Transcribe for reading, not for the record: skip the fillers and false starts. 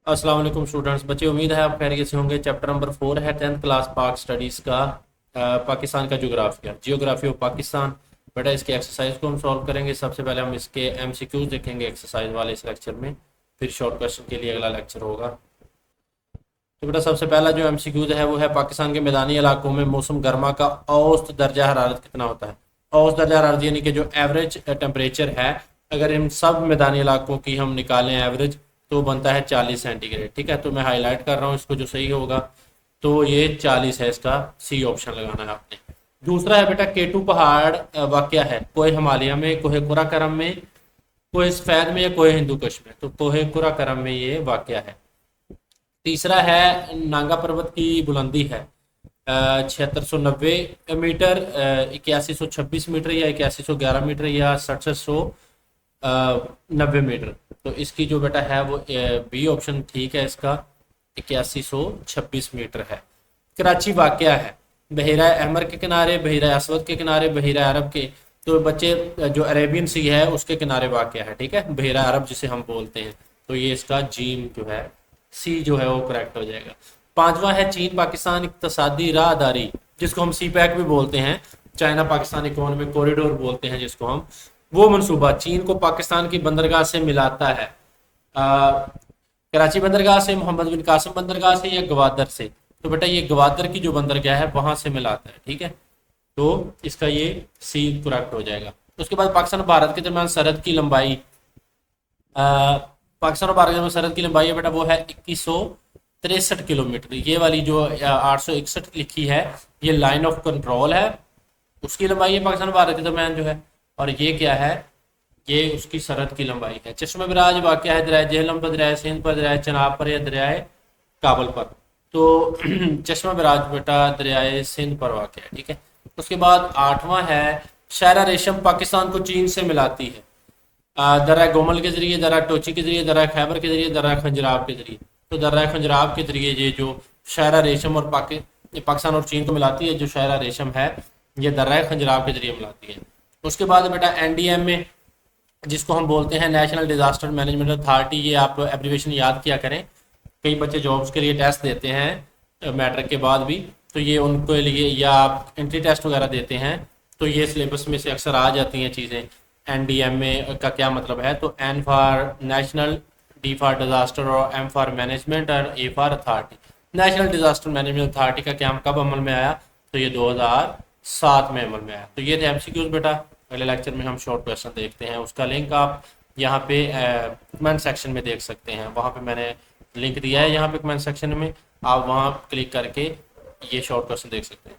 अस्सलाम वालेकुम स्टूडेंट्स। बच्चे उम्मीद है आप खैरियत से होंगे। चैप्टर नंबर 4 है 10th क्लास पाक स्टडीज़ का, पाकिस्तान का जोग्राफिया, जियोग्राफी ऑफ पाकिस्तान। बेटा इसके एक्सरसाइज को हम सॉल्व करेंगे। सबसे पहले हम इसके एमसीक्यूज देखेंगे एक्सरसाइज वाले इस लेक्चर में, फिर शॉर्ट क्वेश्चन के लिए अगला लेक्चर होगा। तो बेटा सबसे पहला जो एमसीक्यूज है वो है, पाकिस्तान के मैदानी इलाकों में मौसम गर्मा का औसत दर्जा हरारत कितना होता है। औसत दर्जा हरारत यानी कि जो एवरेज टेम्परेचर है, अगर इन सब मैदानी इलाकों की हम निकालें एवरेज, तो बनता है 40 सेंटीग्रेड। ठीक है, तो मैं हाईलाइट कर रहा हूँ इसको, जो सही होगा तो ये 40 है, इसका सी ऑप्शन लगाना है आपने। दूसरा है बेटा, केटू पहाड़ वाक़या है कोहे हिमालय में, कोहे कुराकरम में, कोहे सफेद में या कोहे हिंदू कुश में। तो कोहे कुराकरम में ये वाक़या है। तीसरा है, नांगा पर्वत की बुलंदी है 7690 मीटर, 8126 मीटर या 8111 मीटर या 6790 मीटर। तो इसकी जो बेटा है वो बी ऑप्शन ठीक है, इसका 8126 मीटर है। कराची वाक़या है बहिरा अहमर के किनारे, बहिरा असवद के किनारे, बहिरा अरब के। तो बच्चे जो अरेबियन सी है उसके किनारे वाक़या है। ठीक है, बहिरा अरब जिसे हम बोलते हैं। तो ये इसका जीम जो है, सी जो है वो करेक्ट हो जाएगा। पांचवा है, चीन पाकिस्तान इक्तसादी राहदारी, जिसको हम सी पैक भी बोलते हैं, चाइना पाकिस्तान इकोनॉमिक कॉरिडोर बोलते हैं जिसको हम, वो मनसूबा चीन को पाकिस्तान की बंदरगाह से मिलाता है। कराची बंदरगाह से, मोहम्मद बिन कासिम बंदरगाह से या गवादर से। तो बेटा ये गवादर की जो बंदरगाह है वहां से मिलाता है। ठीक है, तो इसका ये सी करेक्ट हो जाएगा। उसके बाद पाकिस्तान और भारत के दरमियान सरहद की लंबाई, पाकिस्तान और भारत के दरमियान सरहद की लंबाई है बेटा वो है 2163 किलोमीटर। ये वाली जो 861 लिखी है, ये लाइन ऑफ कंट्रोल है, उसकी लंबाई है पाकिस्तान और भारत के दरमियान जो है। और ये क्या है, ये उसकी सरहद की लंबाई है। चश्मा बिराज वाक़या है दरियाए जेहलम पर, दरियाए सिंध पर, दरियाए चनाब पर या दरियाए काबल पर। तो चश्मा बिराज बेटा दरियाए सिंध पर वाक़या है। ठीक है, उसके बाद आठवां है, शायरा रेशम पाकिस्तान को चीन से मिलाती है दर्रा गोमल के जरिए, दर्रा टोची के जरिए, दर्रा खैबर के जरिए, दर्रा खंजराब के जरिए। तो दर्रा खंजराब के जरिए ये जो शायरा रेशम और पाकिस्तान और चीन को मिलाती है, जो शायरा रेशम है ये दर्रा खंजराब के जरिए मिलाती है। उसके बाद बेटा एनडीएम में, जिसको हम बोलते हैं नेशनल डिजास्टर मैनेजमेंट अथॉरिटी, ये आप एब्रीवेशन याद किया करें। कई बच्चे जॉब्स के लिए टेस्ट देते हैं मैट्रिक के बाद भी, तो ये उनके लिए, या आप एंट्री टेस्ट वगैरह देते हैं तो ये सिलेबस में से अक्सर आ जाती हैं चीज़ें। एनडीएमए का क्या मतलब है, तो N for national, D for disaster और एम फॉर मैनेजमेंट और A for authority. National disaster management authority का क्या कब अमल में आया, तो ये 2007 में अमल में आया। तो ये थे एमसीक्यूज बेटा। अगले लेक्चर में हम शॉर्ट क्वेश्चन देखते हैं, उसका लिंक आप यहाँ पे कमेंट सेक्शन में देख सकते हैं। वहाँ पे मैंने लिंक दिया है यहाँ पे कमेंट सेक्शन में, आप वहाँ क्लिक करके ये शॉर्ट क्वेश्चन देख सकते हैं।